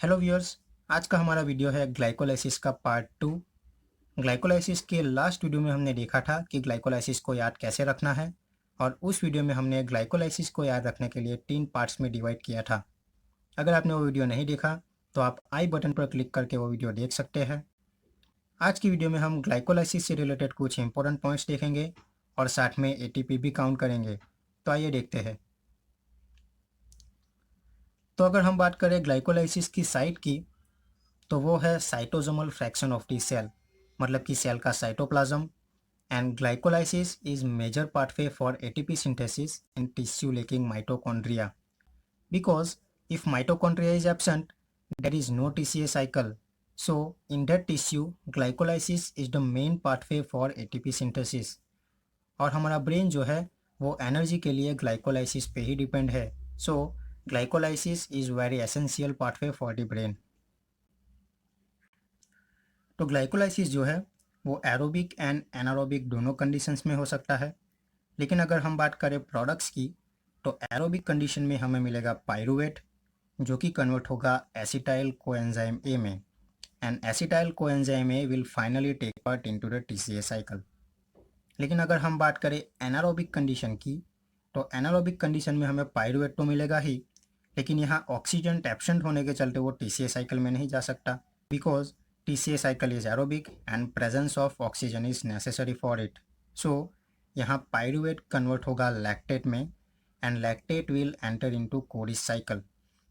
Hello viewers. आज का हमारा वीडियो है ग्लाइकोलाइसिस का पार्ट 2। ग्लाइकोलाइसिस के लास्ट वीडियो में हमने देखा था कि ग्लाइकोलाइसिस को याद कैसे रखना है, और उस वीडियो में हमने ग्लाइकोलाइसिस को याद रखने के लिए 3 पार्ट्स में डिवाइड किया था। अगर आपने वो वीडियो नहीं देखा तो आप आई बटन पर क्लिक करके वो वीडियो देख सकते हैं। आज की वीडियो में हम ग्लाइकोलाइसिस से रिलेटेड कुछ इंपॉर्टेंट पॉइंट्स देखेंगे और साथ में एटीपी भी काउंट करेंगे। तो आइए देखते हैं। तो अगर हम बात करें ग्लाइकोलाइसिस की साइट की, तो वो है cytosomal fraction of the cell, मतलब कि सेल का cytoplasm. And glycolysis is major pathway for ATP synthesis in tissue lacking mitochondria, because if mitochondria is absent, there is no TCA cycle. So in that tissue, glycolysis is the main pathway for ATP synthesis. और हमारा brain जो है वो energy के लिए glycolysis पे ही depend है। So glycolysis is very essential pathway for the brain. तो ग्लाइकोलाइसिस जो है वो एरोबिक एंड एनारोबिक दोनों कंडीशंस में हो सकता है। लेकिन अगर हम बात करें प्रोडक्ट्स की, तो एरोबिक कंडीशन में हमें मिलेगा पाइरूवेट, जो कि कन्वर्ट होगा एसिटाइल कोएंजाइम ए में, and acetyl coenzyme A will finally take part into the TCA cycle. लेकिन अगर हम बात करें एनारोबिक कंडीशन की, तो एनारोबिक कंडीशन में हमें पाइरूवेट तो मिलेगा ही, लेकिन यहाँ ऑक्सीजन एब्सेंट होने के चलते वो टीसीए साइकिल में नहीं जा सकता, because TCA cycle is aerobic and presence of oxygen is necessary for it. So यहाँ पाइरूवेट कन्वर्ट होगा लैक्टेट में, and lactate will enter into Cori's cycle.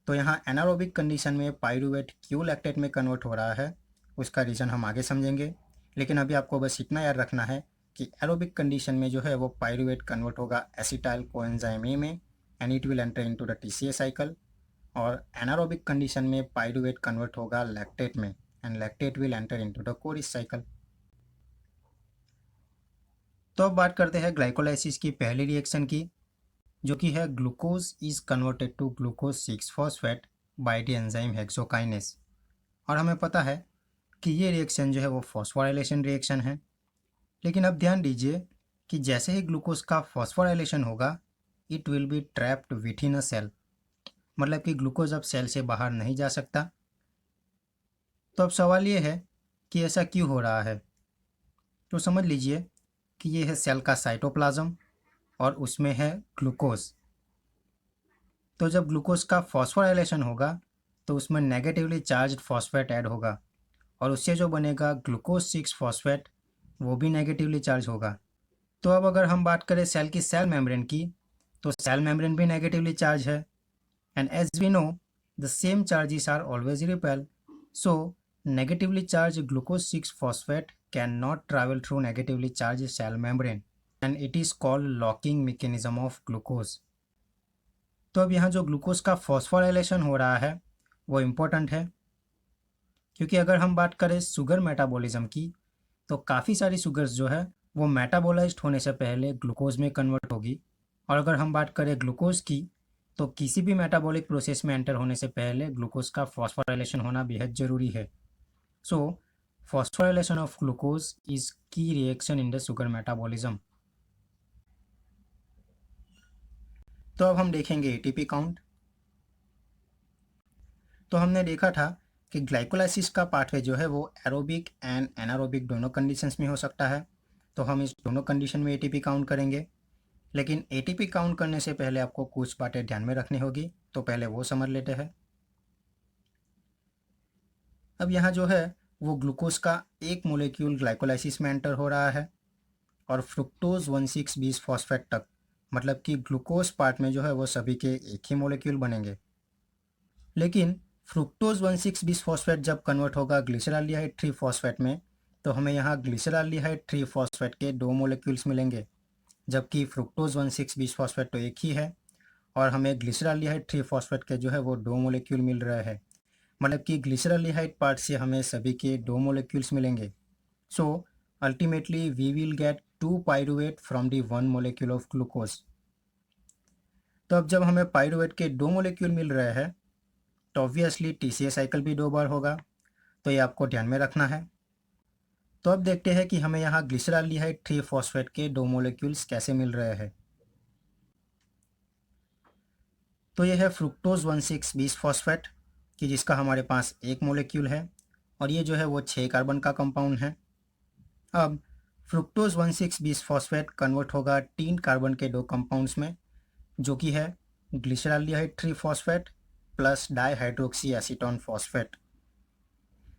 तो यहाँ एनारोबिक कंडीशन में पाइरूवेट क्यों लैक्टेट में कन्वर्ट हो रहा है उसका रीज़न हम आगे समझेंगे। लेकिन अभी आपको बस इतना याद रखना है कि एरोबिक कंडीशन में जो है वो पाइरूवेट कन्वर्ट होगा एसिटाइल कोएंजाइम ए में, and it will enter into the TCA cycle. और एनारोबिक कंडीशन में पाइरूवेट कन्वर्ट होगा लैक्टेट में, and lactate will enter into the Cori's cycle. तो अब बात करते हैं ग्लाइकोलाइसिस की पहली रिएक्शन की, जो कि है glucose is converted to glucose 6 phosphate by the enzyme hexokinase. और हमें पता है कि ये रिएक्शन जो है वो फॉस्फोराइलेशन रिएक्शन है। लेकिन अब ध्यान दीजिए कि जैसे ही ग्लूकोज का फॉस्फोराइलेशन होगा, it will be trapped within a cell, मतलब कि ग्लूकोज अब सेल से बाहर नहीं जा सकता। तो अब सवाल ये है कि ऐसा क्यों हो रहा है। तो समझ लीजिए कि ये है सेल का साइटोप्लाज्म और उसमें है ग्लूकोज। तो जब ग्लूकोज का फॉस्फोराइलेशन होगा तो उसमें नेगेटिवली चार्ज्ड फॉस्फेट ऐड होगा, और उससे जो बनेगा ग्लूकोज 6 फॉस्फेट, वो भी नेगेटिवली चार्ज होगा। तो अब अगर हम बात करें सेल की सेल मेम्ब्रेन की, तो सेल मेम्ब्रेन भी नेगेटिवली चार्ज है, and as we know the same charges are always repel. So negatively charged glucose 6 phosphate cannot travel through negatively charged cell membrane, and it is called locking mechanism of glucose. तो अब यहाँ जो glucose का phosphorylation हो रहा है वो important है, क्योंकि अगर हम बात करें शुगर मेटाबॉलिज्म की, तो काफ़ी सारी शुगर्स जो है वो मेटाबोलाइज्ड होने से पहले ग्लूकोज में कन्वर्ट होगी। और अगर हम बात करें ग्लूकोज की, तो किसी भी मेटाबॉलिक प्रोसेस में एंटर होने से पहले ग्लूकोज का फॉस्फोराइलेशन होना बेहद ज़रूरी है। So, phosphorylation of glucose is key reaction in the sugar metabolism. तो अब हम देखेंगे एटीपी काउंट। तो हमने देखा था कि ग्लाइकोलाइसिस का पाथवे जो है वो एरोबिक एंड एनारोबिक दोनों कंडीशंस में हो सकता है। तो हम इस दोनों कंडीशन में एटीपी काउंट करेंगे। लेकिन एटीपी काउंट करने से पहले आपको कुछ बातें ध्यान में रखनी होगी, तो पहले वो समझ लेते हैं। अब यहाँ जो है वो ग्लूकोज का एक मोलेक्यूल ग्लाइकोलाइसिस में एंटर हो रहा है, और फ्रुक्टोज 1,6-20 फॉस्फेट तक, मतलब कि ग्लूकोज पार्ट में जो है वो सभी के एक ही मोलेक्यूल बनेंगे। लेकिन फ्रुक्टोज 1,6-20 फॉस्फेट जब कन्वर्ट होगा ग्लिसरॉल्डिहाइड 3 फॉस्फेट में, तो हमें यहाँ ग्लिसरॉल्डिहाइड 3 फॉस्फेट के 2 मोलेक्यूल्स मिलेंगे, जबकि फ्रुक्टोज 1,6-20 फॉस्फेट तो एक ही है, और हमें ग्लिसरॉल्डिहाइड 3 फॉस्फेट के जो है वो 2 मोलेक्यूल मिल रहे हैं, मतलब कि ग्लिसरॉल्डिहाइड पार्ट से हमें सभी के 2 मोलेक्यूल्स मिलेंगे। So ultimately we will get 2 pyruvate from the 1 molecule of glucose. तो अब जब हमें पाइरूवेट के 2 मोलेक्यूल मिल रहे हैं, तो ऑब्वियसली TCA साइकिल भी 2 बार होगा, तो ये आपको ध्यान में रखना है। तो अब देखते हैं कि हमें यहाँ ग्लिसरॉल्डिहाइड 3 फॉस्फेट के 2 मोलेक्यूल्स कैसे मिल रहे हैं। तो ये है फ्रुक्टोज 1,6-20 फॉस्फेट, कि जिसका हमारे पास एक मोलिक्यूल है और ये जो है वो 6 कार्बन का कंपाउंड है। अब फ्रुक्टोज 1,6 बीस फॉस्फेट कन्वर्ट होगा 3 कार्बन के 2 कंपाउंड्स में, जो कि है glyceraldehyde 3 phosphate plus dihydroxy acetone phosphate.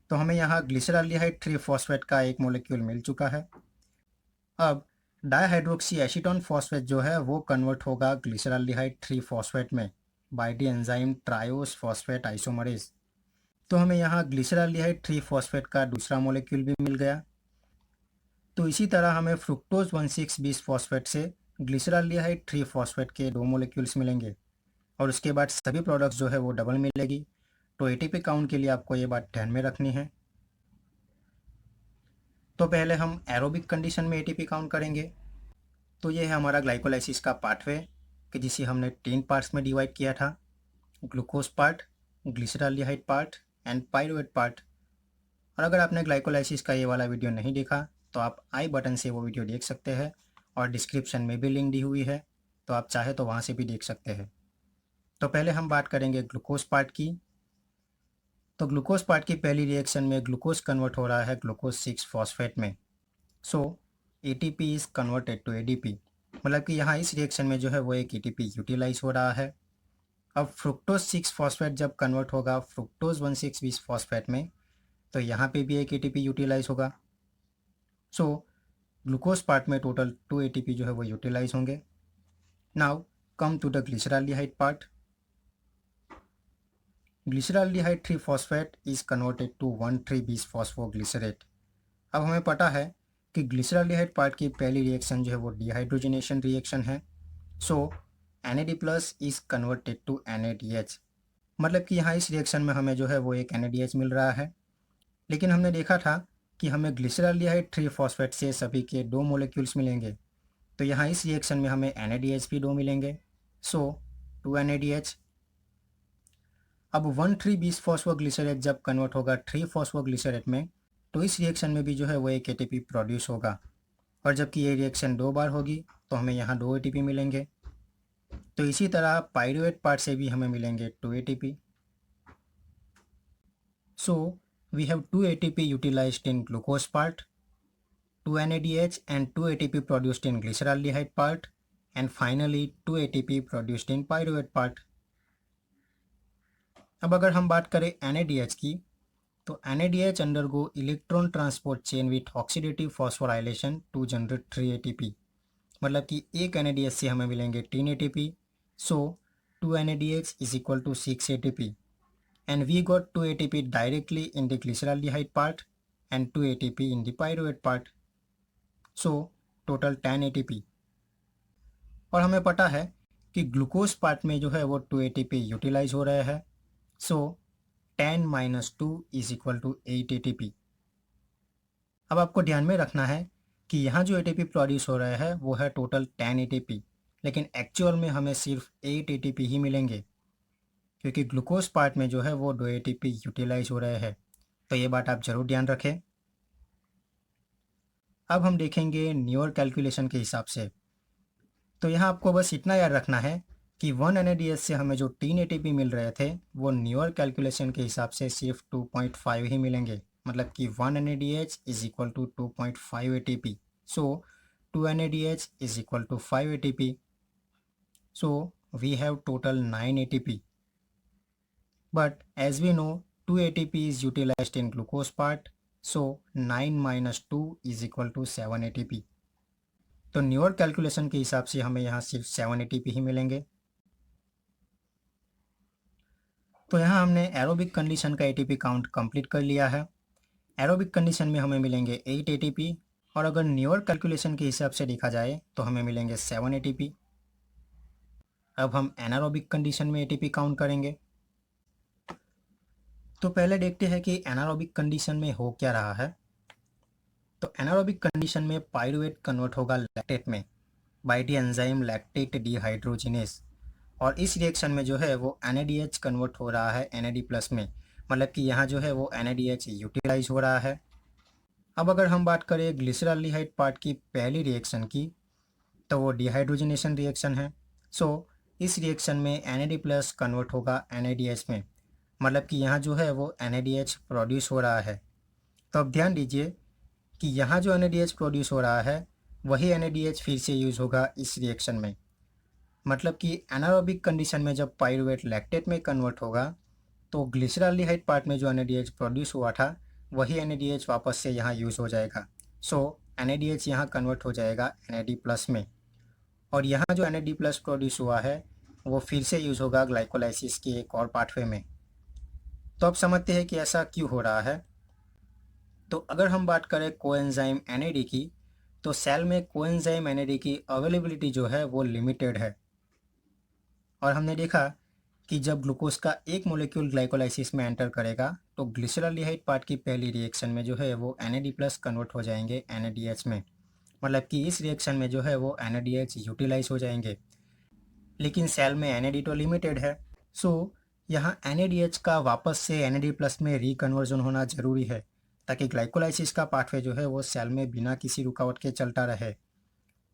तो हमें यहाँ ग्लिसरॉल्डिहाइड 3 फॉस्फेट का एक मोलिक्यूल मिल चुका है। अब डाईहाइड्रोक्सी एसीटोन फॉस्फेट जो है वो कन्वर्ट होगा ग्लिसरॉल्डिहाइड 3 फॉस्फेट में bye the enzyme triose phosphate isomerase. तो हमें यहाँ ग्लिसरॉल्डिहाइड 3 फॉस्फेट का दूसरा मोलिक्यूल भी मिल गया। तो इसी तरह हमें फ्रुक्टोज 1,6 बीस फॉस्फेट से ग्लिसरॉल्डिहाइड 3 फॉस्फेट के 2 मोलिक्यूल्स मिलेंगे और उसके बाद सभी प्रोडक्ट्स जो है वो डबल मिलेगी। तो एटीपी काउंट के लिए आपको ये बात ध्यान में रखनी है। तो पहले हम एरोबिक कंडीशन में एटीपी काउंट करेंगे। तो ये है हमारा ग्लाइकोलाइसिस का पाथवे कि जिसे हमने 3 पार्ट्स में डिवाइड किया था, glucose part, glyceraldehyde part and pyruvate part. और अगर आपने ग्लाइकोलाइसिस का ये वाला वीडियो नहीं देखा तो आप आई बटन से वो वीडियो देख सकते हैं और डिस्क्रिप्शन में भी लिंक दी हुई है, तो आप चाहे तो वहाँ से भी देख सकते हैं। तो पहले हम बात करेंगे ग्लूकोज पार्ट की। तो ग्लूकोज पार्ट की पहली रिएक्शन में ग्लूकोज कन्वर्ट हो रहा है ग्लूकोज 6 फॉस्फेट में। So ATP is converted to ADP, मतलब कि यहाँ इस रिएक्शन में जो है वो एक एटीपी यूटिलाइज हो रहा है। अब फ्रुक्टोज 6 फॉस्फेट जब कन्वर्ट होगा फ्रुक्टोज 1,6 बीस फॉस्फेट में, तो यहाँ पे भी एक एटीपी यूटिलाइज होगा। सो ग्लूकोज पार्ट में टोटल 2 एटीपी जो है वो यूटिलाइज होंगे। Now come to the glyceraldehyde part. Glyceraldehyde 3 phosphate is converted to 1,3 bis phosphoglycerate. अब हमें पता है कि ग्लिसरॉल्डिहाइड पार्ट की पहली रिएक्शन जो है वो डिहाइड्रोजनेशन रिएक्शन है। So NAD plus is converted to NADH, मतलब कि यहाँ इस रिएक्शन में हमें जो है वो एक NADH मिल रहा है। लेकिन हमने देखा था कि हमें ग्लिसरॉल्डिहाइड 3 फॉस्फेट से सभी के 2 मोलिक्यूल्स मिलेंगे, तो यहाँ इस रिएक्शन में हमें NADH भी 2 मिलेंगे। सो 2 NADH। अब 1,3 बीस फॉस्फोग्लिसरेट जब कन्वर्ट होगा 3 फॉस्फोग्लिसरेट में, तो इस रिएक्शन में भी जो है वो एक एटीपी प्रोड्यूस होगा, और जबकि ये रिएक्शन 2 बार होगी तो हमें यहाँ 2 एटीपी मिलेंगे। तो इसी तरह पाइरुवेट पार्ट से भी हमें मिलेंगे 2 ATP. So we have 2 ATP utilised in glucose part, 2 NADH and 2 ATP produced in glyceraldehyde part and finally 2 ATP produced in pyruvate part. अब अगर हम बात करें NADH की, तो NADH undergo electron transport chain with oxidative phosphorylation to generate 3 ATP, मतलब कि एक NADH से हमें मिलेंगे 3 ATP. So 2 NADH is equal to 6 ATP and we got 2 ATP directly in the glyceraldehyde part and 2 ATP in the pyruvate part. So total 10 ATP. और हमें पता है कि ग्लूकोज पार्ट में जो है वो 2 एटीपी यूटिलाइज हो रहे हैं। So 10 minus 2 is equal to 8 ATP. अब आपको ध्यान में रखना है कि यहाँ जो एटीपी प्रोड्यूस हो रहा है वो है टोटल 10 एटीपी, लेकिन एक्चुअल में हमें सिर्फ 8 एटीपी ही मिलेंगे, क्योंकि ग्लूकोज पार्ट में जो है वो 2 एटीपी यूटिलाइज हो रहे हैं। तो ये बात आप जरूर ध्यान रखें। अब हम देखेंगे न्यूअर कैलकुलेशन के हिसाब से। तो यहाँ आपको बस इतना याद रखना है कि 1 NADH से हमें जो 3 एटीपी मिल रहे थे वो न्यूअर कैलकुलेशन के हिसाब से सिर्फ 2.5 ही मिलेंगे, मतलब कि 1 NADH is equal to 2.5 ATP. So 2 NADH is equal to 5 ATP. So we have total 9 ATP, but as we know 2 ATP is utilised in glucose part, so 9 minus 2 is equal to 7 ATP. तो newer calculation के हिसाब से हमें यहाँ सिर्फ 7 ATP ही मिलेंगे। तो यहाँ हमने एरोबिक कंडीशन का एटीपी काउंट कंप्लीट कर लिया है। एरोबिक कंडीशन में हमें मिलेंगे 8 एटीपी, और अगर न्यूअर कैलकुलेशन के हिसाब से देखा जाए तो हमें मिलेंगे 7 एटीपी। अब हम एनारोबिक कंडीशन में एटीपी काउंट करेंगे। तो पहले देखते हैं कि एनारोबिक कंडीशन में हो क्या रहा है। तो एनारोबिक कंडीशन में पाइरुवेट कन्वर्ट होगा लैक्टेट में bye the enzyme lactate dehydrogenase, और इस रिएक्शन में जो है वो NADH कन्वर्ट हो रहा है NAD प्लस में, मतलब कि यहाँ जो है वो NADH यूटिलाइज हो रहा है। अब अगर हम बात करें ग्लिसरॉल्डिहाइड पार्ट की पहली रिएक्शन की, तो वो डिहाइड्रोजनेशन रिएक्शन है। सो इस रिएक्शन में NAD प्लस कन्वर्ट होगा NADH में, मतलब कि यहाँ जो है वो NADH प्रोड्यूस हो रहा है। तो अब ध्यान दीजिए कि यहाँ जो NADH प्रोड्यूस हो रहा है वही NADH फिर से यूज़ होगा इस रिएक्शन में। मतलब कि एनारोबिक कंडीशन में जब पाइरूवेट लैक्टेट में कन्वर्ट होगा तो ग्लिसरॉल्डिहाइड पार्ट में जो NADH प्रोड्यूस हुआ था वही NADH वापस से यहाँ यूज़ हो जाएगा। सो NADH यहाँ कन्वर्ट हो जाएगा NAD प्लस में, और यहाँ जो NAD प्लस प्रोड्यूस हुआ है वो फिर से यूज़ होगा ग्लाइकोलाइसिस के एक और पाथवे में। तो अब समझते हैं कि ऐसा क्यों हो रहा है। तो अगर हम बात करें कोएंजाइम NAD की, तो सेल में कोएंजाइम NAD की अवेलेबिलिटी जो है वो लिमिटेड है, और हमने देखा कि जब ग्लूकोज का एक मोलिक्यूल ग्लाइकोलाइसिस में एंटर करेगा तो ग्लिसरॉल्डिहाइड पार्ट की पहली रिएक्शन में जो है वो NAD प्लस कन्वर्ट हो जाएंगे NADH में। मतलब कि इस रिएक्शन में जो है वो NADH यूटिलाइज हो जाएंगे, लेकिन सेल में NAD तो लिमिटेड है। सो यहाँ NADH का वापस से NAD प्लस में रिकन्वर्जन होना ज़रूरी है ताकि ग्लाइकोलाइसिस का पाथवे जो है वो सेल में बिना किसी रुकावट के चलता रहे,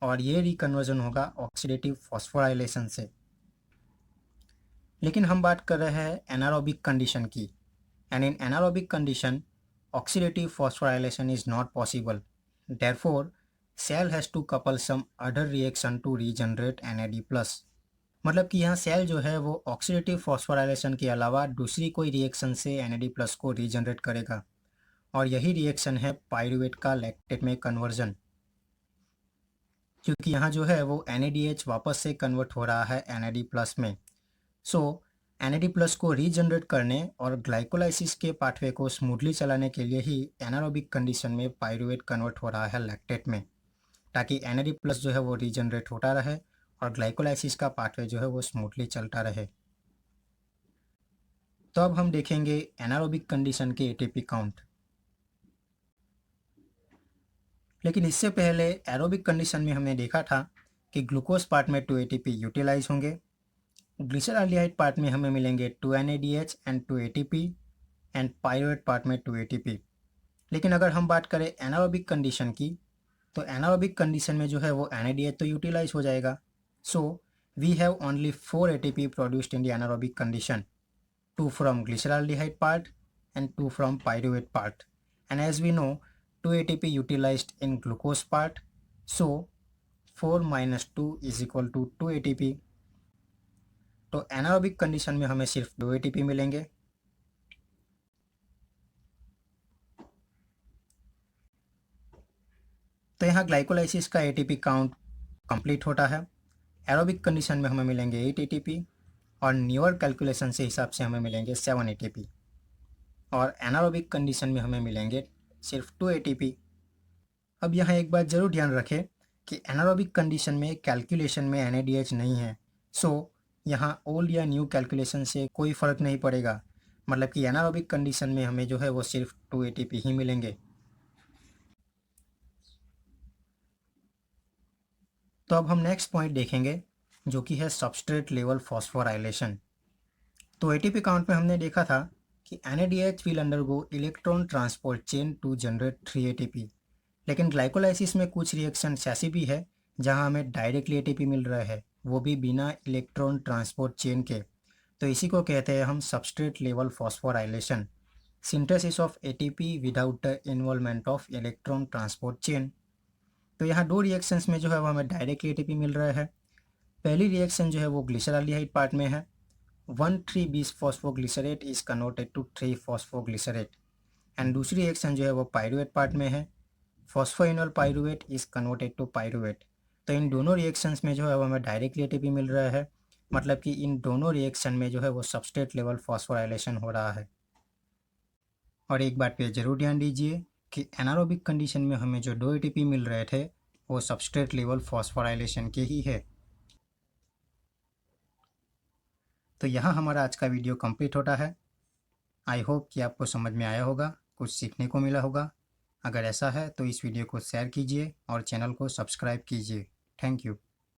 और ये रिकन्वर्जन होगा ऑक्सीडेटिव फॉस्फोराइलेशन से। लेकिन हम बात कर रहे हैं एनारोबिक कंडीशन की, and in anaerobic condition oxidative phosphorylation is not possible. Therefore cell has to couple some other reaction to regenerate NAD plus. मतलब कि यहाँ सेल जो है वो ऑक्सीडेटिव फॉस्फोराइलेशन के अलावा दूसरी कोई रिएक्शन से NAD प्लस को रीजनरेट करेगा, और यही रिएक्शन है पाइरूवेट का लैक्टेट में कन्वर्जन। क्योंकि यहाँ जो है वो NADH वापस से कन्वर्ट हो रहा है NAD प्लस में। सो NAD प्लस को रीजनरेट करने और ग्लाइकोलाइसिस के पाथवे को स्मूथली चलाने के लिए ही एनारोबिक कंडीशन में पाइरूवेट कन्वर्ट हो रहा है लैक्टेट में, ताकि NAD प्लस जो है वो रीजनरेट होता रहे और ग्लाइकोलाइसिस का पाथवे जो है वो स्मूथली चलता रहे। तो अब हम देखेंगे एनारोबिक कंडीशन के ATP काउंट। लेकिन इससे पहले एरोबिक कंडीशन में हमने देखा था कि ग्लूकोज पार्ट में 2 ATP यूटिलाइज होंगे, ग्लिसरॉल्डिहाइड पार्ट में हमें मिलेंगे 2 NADH and 2 ATP, and pyruvate part में 2 ATP। लेकिन अगर हम बात करें एनारोबिक कंडीशन की, तो एनारोबिक कंडीशन में जो है वो NADH तो यूटिलाइज हो जाएगा। So we have only 4 ATP produced in the anaerobic condition, 2 from glyceraldehyde part and 2 from pyruvate part. And as we know, 2 ATP utilized in glucose part, so 4 minus 2 is equal to 2 ATP. तो anaerobic condition में हमें सिर्फ 2 ATP मिलेंगे। तो यहाँ glycolysis का ATP count complete होता है। एरोबिक कंडीशन में हमें मिलेंगे 8 ATP, और न्यूअर कैलकुलेशन से हिसाब से हमें मिलेंगे 7 ATP, और एनारोबिक कंडीशन में हमें मिलेंगे सिर्फ 2 ATP। अब यहाँ एक बात ज़रूर ध्यान रखें कि एनारोबिक कंडीशन में कैलकुलेशन में NADH नहीं है। सो यहाँ ओल्ड या न्यू कैलकुलेशन से कोई फ़र्क नहीं पड़ेगा। मतलब कि एनारोबिक कंडीशन में हमें जो है वो सिर्फ 2 ATP ही मिलेंगे। तो अब हम नेक्स्ट पॉइंट देखेंगे जो कि है सबस्ट्रेट लेवल फॉस्फोराइलेशन। तो ATP काउंट में हमने देखा था कि NADH will undergo electron transport chain to generate 3 ATP। लेकिन ग्लाइकोलाइसिस में कुछ रिएक्शंस ऐसी भी है जहां हमें डायरेक्टली ATP मिल रहा है, वो भी बिना इलेक्ट्रॉन ट्रांसपोर्ट चेन के। तो इसी को कहते हैं हम substrate level phosphorylation, synthesis of ATP without the involvement of electron transport chain. तो यहाँ दो रिएक्शंस में जो है वो हमें डायरेक्टली ATP मिल रहा है। पहली रिएक्शन जो है वो ग्लिसरॉल्डिहाइड पार्ट में है, 1,3-bis phosphoglycerate is converted to three phosphoglycerate, and दूसरी रिएक्शन जो है वो पाइरूवेट पार्ट में है, phosphoenol pyruvate is converted to pyruvate. तो इन दोनों रिएक्शंस में जो है वो हमें डायरेक्टली ATP मिल रहा है। मतलब कि इन दोनों रिएक्शन में जो है वो सबस्ट्रेट लेवल फॉस्फोराइलेशन हो रहा है। और एक बात पे ज़रूर ध्यान दीजिए कि एनारोबिक कंडीशन में हमें जो 2 ATP मिल रहे थे वो सबस्ट्रेट लेवल फॉस्फोराइलेशन के ही है। तो यहाँ हमारा आज का वीडियो कंप्लीट होता है। आई होप कि आपको समझ में आया होगा, कुछ सीखने को मिला होगा। अगर ऐसा है तो इस वीडियो को शेयर कीजिए और चैनल को सब्सक्राइब कीजिए। Thank you.